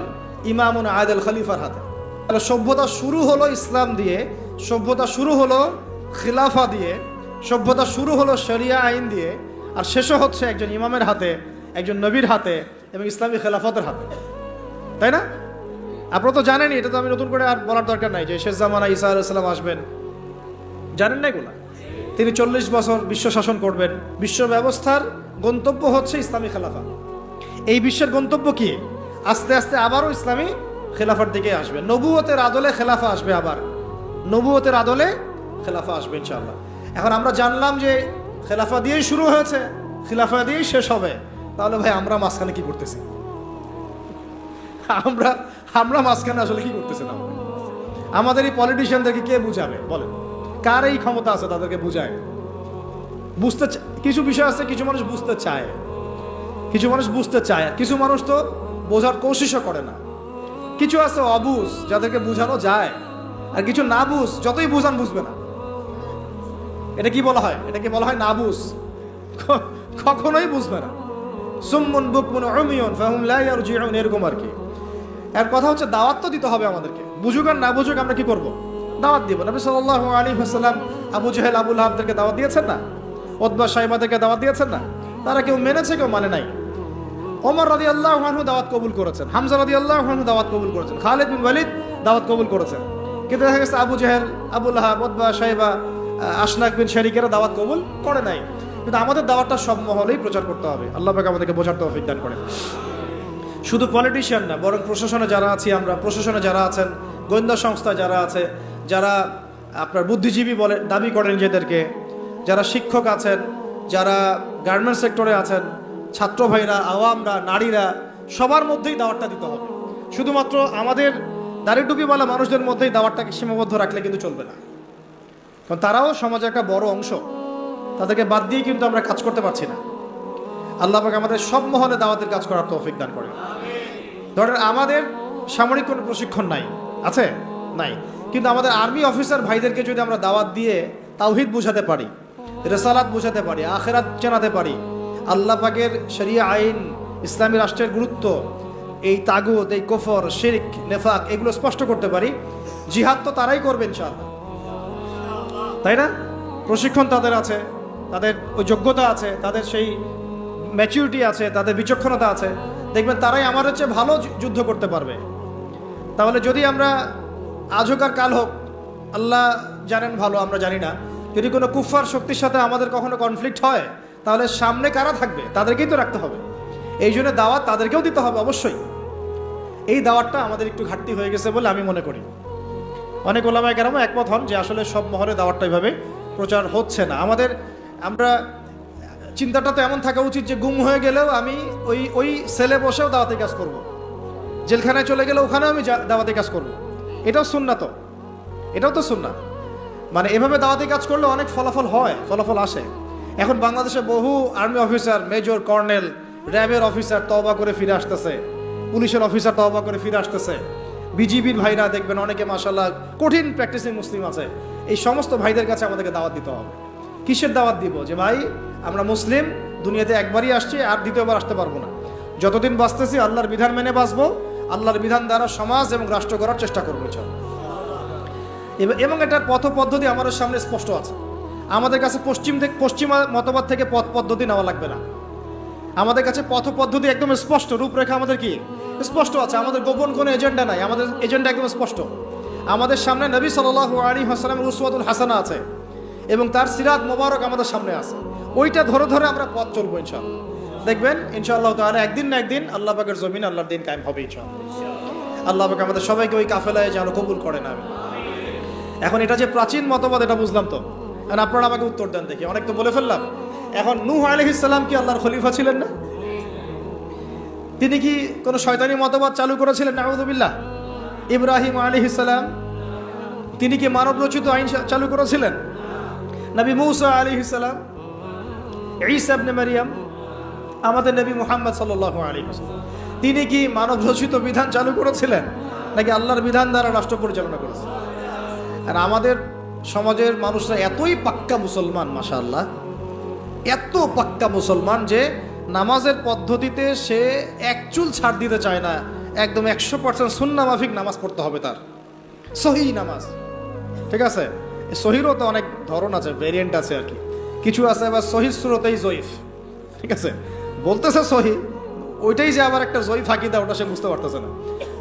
ইমামুন আদিল খলিফার হাতে। তাহলে সভ্যতা শুরু হলো ইসলাম দিয়ে, সভ্যতা শুরু হলো খিলাফা দিয়ে, সভ্যতা শুরু হলো শরিয়া আইন দিয়ে, আর শেষও হচ্ছে একজন ইমামের হাতে, একজন নবীর হাতে এবং ইসলামী খেলাফতের হাতে, তাই না? আপনারা তো জানেনই, এটা তো আমি নতুন করে আর বলার দরকার নাই যে শেষ জামানা ঈসা আলাইহিস সালাম আসবেন, জানেন না এগুলা? তিনি 40 বছর বিশ্ব শাসন করবেন। বিশ্ব ব্যবস্থার গন্তব্য হচ্ছে ইসলামী খেলাফা। এই বিশ্বের গন্তব্য কি? আস্তে আস্তে আবারও ইসলামী খেলাফার দিকে আসবে। নবুয়তের আদলে খেলাফা আসবে, আবার নবুয়তের আদলে খেলাফা আসবে ইনশাআল্লাহ। এখন আমরা জানলাম যে খেলাফা দিয়েই শুরু হয়েছে, খেলাফা দিয়েই শেষ হবে। তাহলে ভাই আমরা মাঝখানে কি করতেছি? আমরা মাঝখানে আসলে কি করতেছি না? আমাদের এই পলিটিশিয়ানদেরকে কে বুঝাবে বলেন? কার এই ক্ষমতা আছে তাদেরকে বুঝায়? কিছু বিষয় আছে, কিছু মানুষ বুঝতে চায়, কিছু মানুষ বুঝতে চায়, কিছু মানুষ তো বোঝার কোশিশও করে না। কিছু আছে অবুঝ, যাদেরকে বুঝানো যায়, আর কিছু না বুঝ, যতই বুঝান বুঝবে না। এটা কি বলা হয়? এটাকে বলা হয় না বুঝ, কখনোই বুঝবে না। সুম্মুন বুকমুন উমিয়ুন ফাহুম লা ইয়ারজিউন, এরকম আর কি। এর কথা হচ্ছে দাওয়াত তো দিতে হবে আমাদেরকে, বুঝুক আর না বুঝুক আমরা কি করব? দাওয়াত দিব। নবী সাল্লাল্লাহু আলাইহি ওয়াসাল্লাম আবু জাহেল, আবু লাহাবদেরকে দাওয়াত দিয়েছেন না? উতবা সাইবাদেরকে দাওয়াত দিয়েছেন না? তারা কেউ মেনেছে, কেউ মানে নাই। ওমর রাদিয়াল্লাহু আনহু দাওয়াত কবুল করেছেন, হামজা রাদিয়াল্লাহু আনহু দাওয়াত কবুল করেছেন, খালিদ বিন ওয়ালিদ দাওয়াত কবুল করেছেন। কিন্তু দেখা গেছে আবু জাহেল, আবু লাহাব, উতবা সাইবা, আশনাক বিন শারিকেরা দাওয়াত কবুল করে নাই। কিন্তু আমাদের দাওয়াতটা সব মহলেই প্রচার করতে হবে। আল্লাহ পাক আমাদেরকে বোঝার তৌফিক দান করেন। শুধু পলিটিশিয়ান না, বরং প্রশাসনে যারা আছি আমরা, প্রশাসনে যারা আছেন, গোয়েন্দা সংস্থা যারা আছে, যারা আপনার বুদ্ধিজীবী বলে দাবি করেন নিজেদেরকে, যারা শিক্ষক আছেন, যারা গার্মেন্টস সেক্টরে আছেন, ছাত্র ভাইরা, আওয়ামরা, নারীরা, সবার মধ্যেই দাওয়াতটা দিতে হবে। শুধুমাত্র আমাদের দাড়ি টুপিওয়ালা মানুষদের মধ্যেই দাওয়াতটাকে সীমাবদ্ধ রাখলে কিন্তু চলবে না, কারণ তারাও সমাজের একটা বড় অংশ। তাদেরকে বাদ দিয়ে কিন্তু আমরা কাজ করতে পারছি না। আল্লাহ পাক আমাদের সব মহলে দাওয়াতের কাজ করার তৌফিক দান করেন। ধরেন আমাদের সামরিক কোনো প্রশিক্ষণ নাই, আছে? নাই। কিন্তু আমাদের আর্মি অফিসার ভাইদেরকে যদি আমরা দাওয়াত দিয়ে তাওহীদ বুঝাতে পারি, রিসালাত বুঝাতে পারি, আখিরাত জানাতে পারি, আল্লাহ পাকের শরিয়া আইন, ইসলামী রাষ্ট্রের গুরুত্ব, এই তাগুত, এই কুফর, শিরক, নেফাক, এগুলো স্পষ্ট করতে পারি, জিহাদ তো তারাই করবে ইনশাআল্লাহ, তাই না? প্রশিক্ষণ তাদের আছে, তাদের ওই যোগ্যতা আছে, তাদের সেই ম্যাচুরিটি আছে, তাদের বিচক্ষণতা আছে, দেখবেন তারাই আমাদের চেয়ে ভালো যুদ্ধ করতে পারবে। তাহলে যদি আমরা আজ হোক আর কাল হোক, আল্লাহ জানেন ভালো, আমরা জানি না, যদি কোনো কুফার শক্তির সাথে আমাদের কখনো কনফ্লিক্ট হয়, তাহলে সামনে কারা থাকবে? তাদেরকেই তো রাখতে হবে। এই জন্য দাওয়াত তাদেরকেও দিতে হবে অবশ্যই। এই দাওয়াতটা আমাদের একটু ঘাটতি হয়ে গেছে বলে আমি মনে করি। অনেক ওলামায়ে কেরাম একমত হন যে আসলে সব মহলে দাওয়াতটা এইভাবে প্রচার হচ্ছে না। আমরা চিন্তাটা তো এমন থাকা উচিত যে গুম হয়ে গেলেও আমি ওই সেলে বসেও দাওয়াতে কাজ করব, জেলখানায় চলে গেলে ওখানেও আমি দাওয়াতে কাজ করব। এটাও সুন্নাত, এটাও তো সুন্নাত। মানে এভাবে দাওয়াতে কাজ করলে অনেক ফলাফল হয়, ফলাফল আসে। এখন বাংলাদেশে বহু আর্মি অফিসার, মেজর, কর্নেল, র্যাবের অফিসার তওবা করে ফিরে আসতেছে, পুলিশের অফিসার তওবা করে ফিরে আসতেছে, বিজিবির ভাইরা দেখবেন অনেকে মাশাআল্লাহ কঠিন প্র্যাকটিসিং মুসলিম আছে। এই সমস্ত ভাইদের কাছে আমাদেরকে দাওয়াত দিতে হবে। কিসের দাওয়াত দিব? যে ভাই আমরা মুসলিম, দুনিয়াতে একবারই আসছি, আর দ্বিতীয়বার আসতে পারবো না। যতদিন বাঁচতেছি আল্লাহর বিধান মেনে বাঁচবো, আল্লাহর বিধান দ্বারা সমাজ এবং রাষ্ট্র গড়ার চেষ্টা করবো এবং এটার পথ পদ্ধতি আমাদের সামনে স্পষ্ট আছে। আমাদের কাছে পশ্চিমা মতবাদ থেকে পথ পদ্ধতি নেওয়া লাগবে না। আমাদের কাছে পথ পদ্ধতি একদম স্পষ্ট, রূপরেখা আমাদের কি স্পষ্ট আছে। আমাদের গোপন কোনো এজেন্ডা নাই, আমাদের এজেন্ডা একদম স্পষ্ট। আমাদের সামনে নবী সাল্লাল্লাহু আলাইহি ওয়াসাল্লামের উসওয়াতুল হাসানা আছে এবং তার সিরাত মোবারক আমাদের সামনে আছে। ওইটা ধরে ধরে আমরা পথ চলবো ইনশাআল্লাহ। দেখবেন ইনশাআল্লাহ তাআলা একদিন না একদিন আল্লাহ পাকের জমিন আল্লাহর দিন কায়েম হবে ইনশাআল্লাহ। আল্লাহ পাক আমাদের সবাইকে ওই কাফেলায় যেন কবুল করেন। আমিন। এখন এটা যে প্রাচীন মতবাদ এটা বুঝলাম তো, এখন আপনারা আমাকে উত্তর দেন দেখি। অনেক তো বলে ফেললাম। এখন নূহ আলাইহিস সালাম কি আল্লাহর খলিফা ছিলেন না? তিনি কি কোনো শয়তানি মতবাদ চালু করেছিলেন? নাউযুবিল্লাহ। ইব্রাহিম আলাইহিস সালাম তিনি কি মানব রচিত আইন চালু করেছিলেন? নবী মূসা আলাইহিস সালাম, ঈসা ইবনে মারইয়াম, আমাদের নবী মুহাম্মদ সাল্লাল্লাহু আলাইহি ওয়াসাল্লাম তিনি কি মানব রচিত বিধান চালু করেছিলেন নাকি আল্লাহর বিধান দ্বারা রাষ্ট্র পরিচালনা করেছেন? আর আমাদের সমাজের মানুষরা এতই পাক্কা মুসলমান, মাশাআল্লাহ, এত পাক্কা মুসলমান যে নামাজের পদ্ধতিতে সে এক চুল ছাড় দিতে চায় না, একদম 100% সুন্নাহ মাফিক নামাজ পড়তে হবে তার, সহিহ নামাজ। ঠিক আছে, সহিরও তো অনেক ধরন আছে, ভেরিয়েন্ট আছে আর কি। কিছু আছে আবার সহিহ সুরতেই জয়ীফ। ঠিক আছে, বলতেছে সহিহ, ওইটাই যে আবার একটা জয়ীফ আকিদা, ওটা সে বুঝতে পারতেছে না।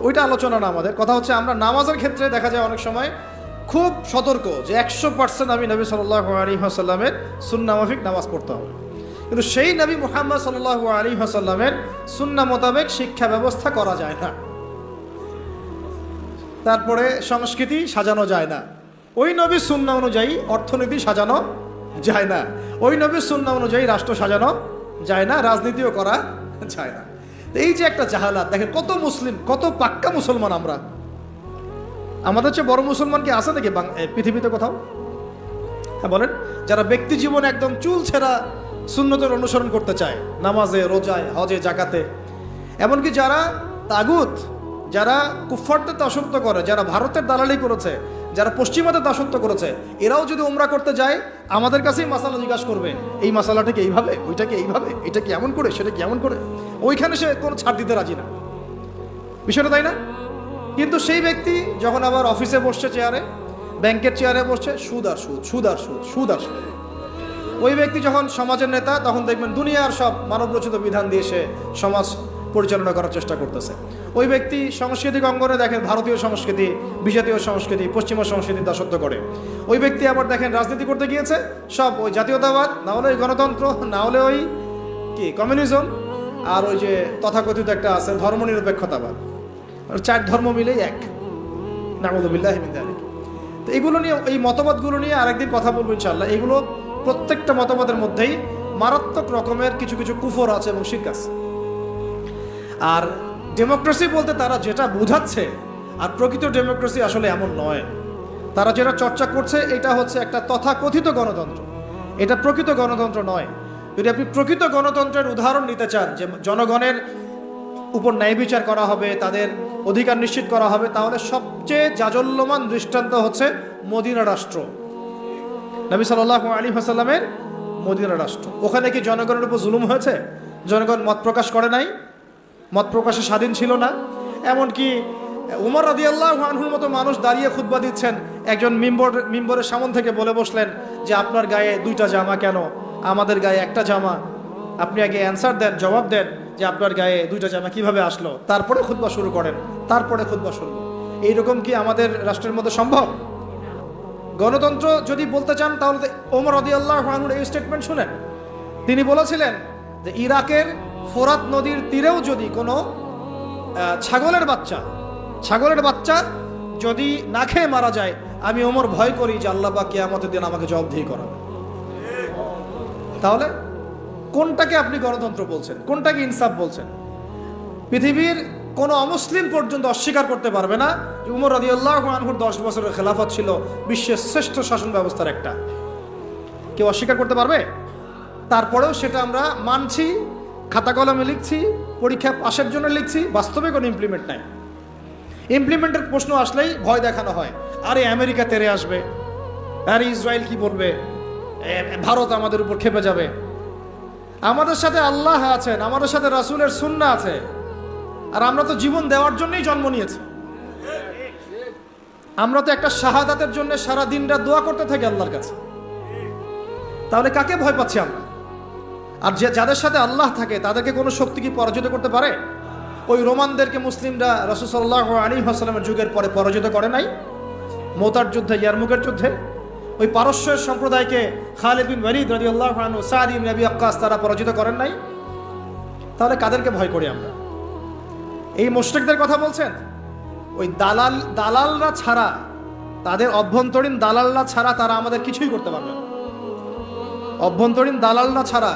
ওইটা আলোচনা না আমাদের। কথা হচ্ছে আমরা নামাজের ক্ষেত্রে দেখা যায় অনেক সময় খুব সতর্ক যে 100% আমি নবী সাল্লাল্লাহু আলাইহি ওয়াসাল্লামের সুন্নাহ মাফিক নামাজ পড়তে হবে। কিন্তু সেই নবী মুহাম্মদ সাল্লাল্লাহু আলাইহি ওয়াসাল্লামের সুন্নাহ মোতাবেক শিক্ষা ব্যবস্থা করা যায় না, তারপরে সংস্কৃতি সাজানো যায় না, ওই নবীর সুন্নাহ অনুযায়ী অর্থনীতি সাজানো যায় না, ওই নবীর সুন্নাহ অনুযায়ী রাষ্ট্র সাজানো যায় না, রাজনীতিও করা যায় না। এই যে একটা জাহালাত, দেখেন কত মুসলিম, কত পাক্কা মুসলমান আমরা। আমাদের চেয়ে বড় মুসলমান কি আছে নাকি পৃথিবীতে কোথাও? হ্যাঁ বলেন। যারা ব্যক্তি জীবনে একদম চুল ছেঁড়া সুন্নতের অনুসরণ করতে চায়, নামাজে, রোজায়, হজে, জাকাতে, এমনকি যারা তাগুত, যারা কুফফারদের দাসত্ব করে, যারা ভারতের দালালি করেছে, যারা পশ্চিমাদের দাসত্ব করেছে, এরাও যদি উমরা করতে যায় আমাদের কাছেই মাসালা জিজ্ঞাসা করবে, এই মাসালাটা কি এইভাবে, ওইটাকে এইভাবে, এটা কি এমন করে, সেটা কি এমন করে, ওইখানে সে কোনো ছাড় দিতে রাজি না। বিষয়টা তাই না? কিন্তু সেই ব্যক্তি যখন আবার অফিসে বসছে, চেয়ারে, ব্যাংকের চেয়ারে বসছে, সুদ আর সুদ, সুদ আর সুদ, সুদ আর সুদ। ওই ব্যক্তি যখন সমাজের নেতা, তখন দেখবেন দুনিয়ার সব মানবরচিত বিধান দিয়ে সে সমাজ পরিচালনা করার চেষ্টা করতেছে। ওই ব্যক্তি সাংস্কৃতিক অঙ্গনে দেখেন ভারতীয় সংস্কৃতি, বিজাতীয় সংস্কৃতি, পশ্চিমা সংস্কৃতির দাসত্ব করে। ওই ব্যক্তি আবার দেখেন রাজনীতি করতে গিয়েছে, সব ওই জাতীয়তাবাদ, না হলে ওই গণতন্ত্র, না হলে ওই কি কমিউনিজম, আর ওই যে তথাকথিত একটা আছে ধর্মনিরপেক্ষতাবাদ, চার ধর্ম মিলেই এক, নাউযুবিল্লাহি মিন যালিক। তো এগুলো নিয়ে, এই মতবাদগুলো নিয়ে আরেকদিন কথা বলবো ইনশাআল্লাহ। এগুলো প্রত্যেকটা মতবাদের মধ্যেই মারাত্মক রকমের কিছু কিছু কুফর আছে এবং শিরক আছে। আর ডেমোক্রেসি বলতে তারা যেটা বোঝাচ্ছে, আর প্রকৃত ডেমোক্রেসি আসলে এমন নয়। তারা যেটা চর্চা করছে এটা হচ্ছে একটা তথাকথিত গণতন্ত্র, এটা প্রকৃত গণতন্ত্র নয়। যদি আপনি প্রকৃত গণতন্ত্রের উদাহরণ নিতে চান, যে জনগণের উপর ন্যায় বিচার করা হবে, তাদের অধিকার নিশ্চিত করা হবে, তাহলে সবচেয়ে জাজল্যমান দৃষ্টান্ত হচ্ছে মদিনা রাষ্ট্র, নবী সাল্লাল্লাহু আলাইহি ওয়াসাল্লামের মদিনা রাষ্ট্র। ওখানে কি জনগণের উপর জুলুম হয়েছে? জনগণ মত প্রকাশ করে নাই, মত প্রকাশে স্বাধীন ছিল না। এমনকি উমর রাদিয়াল্লাহু আনহুর মতো মানুষ দাঁড়িয়ে খুতবা দিচ্ছেন, একজন মিম্বরের সামন থেকে বলে বসলেন যে আপনার গায়ে দুইটা জামা কেন, আমাদের গায়ে একটা জামা, আপনি আগে অ্যান্সার দেন, জবাব দেন যে আপনার গায়ে দুইটা জামা কিভাবে আসলো, তারপরে খুতবা শুরু করেন, তারপরে খুতবা শুনবো। এইরকম কি আমাদের রাষ্ট্রের মধ্যে সম্ভব? গণতন্ত্র যদি বলতে চান তাহলে ওমর রাদিয়াল্লাহু আনহুর এই স্টেটমেন্ট শুনেন। তিনি বলেছিলেন যে ইরাকের ফোরাত নদীর তীরেও যদি কোনো ছাগলের বাচ্চা যদি না খেয়ে মারা যায়, আমি ওমর ভয় করি যে আল্লাহ পাক কিয়ামতের দিন আমাকে জবাবদিহি করাবে। তাহলে কোনটাকে আপনি গণতন্ত্র বলছেন, কোনটাকে ইনসাফ বলছেন? পৃথিবীর কোন অমুসলিম পর্যন্ত অস্বীকার করতে পারবে না যে উমর রাদিয়াল্লাহু আনহুর 10 বছরের খেলাফত ছিল বিশ্বের শ্রেষ্ঠ শাসন ব্যবস্থার একটা। কেউ অস্বীকার করতে পারবে? তারপরেও সেটা আমরা মানছি, খাতা কলমে লিখছি, পরীক্ষা পাশের জন্য লিখছি, বাস্তবে কোনো ইমপ্লিমেন্ট নাই। ইমপ্লিমেন্টের প্রশ্ন আসলেই ভয় দেখানো হয়, আরে আমেরিকা তেরে আসবে, আরে ইসরায়েল কি বলবে, ভারত আমাদের উপর খেপে যাবে। আমাদের সাথে আল্লাহ আছেন, আমাদের সাথে রাসূলের সুন্নাহ আছে, আর আমরা তো জীবন দেওয়ার জন্যই জন্ম নিয়েছি। আমরা তো একটা শাহাদাতের জন্য সারা দিন রাত দোয়া করতে থাকি আল্লাহর কাছে। তাহলে কাকে ভয় পাচ্ছি আমরা? আর যাদের সাথে আল্লাহ থাকে তাদেরকে কোনো শক্তি কি পরাজিত করতে পারে? ওই রোমানদেরকে মুসলিমরা রাসূল সাল্লাল্লাহু আলাইহি ওয়াসাল্লামের যুগের পরে পরাজিত করে নাই? মুতার যুদ্ধে, ইয়ারমুকের যুদ্ধে ওই পারস্যের সম্প্রদায়কে খালিদ বিন ওয়ালিদ রাদিয়াল্লাহু আনহু, সাদ ইবনে আবি ওয়াক্কাস তারা পরাজিত করেন নাই? তাহলে কাদেরকে ভয় করি আমরা? এই মুশরিকদের কথা বলছেন? ওই দালালরা ছাড়া, তাদের অভ্যন্তরীণ দালালরা ছাড়া তারা আমাদের কিছুই করতে পারবে না। অভ্যন্তরীণ দালালরা ছাড়া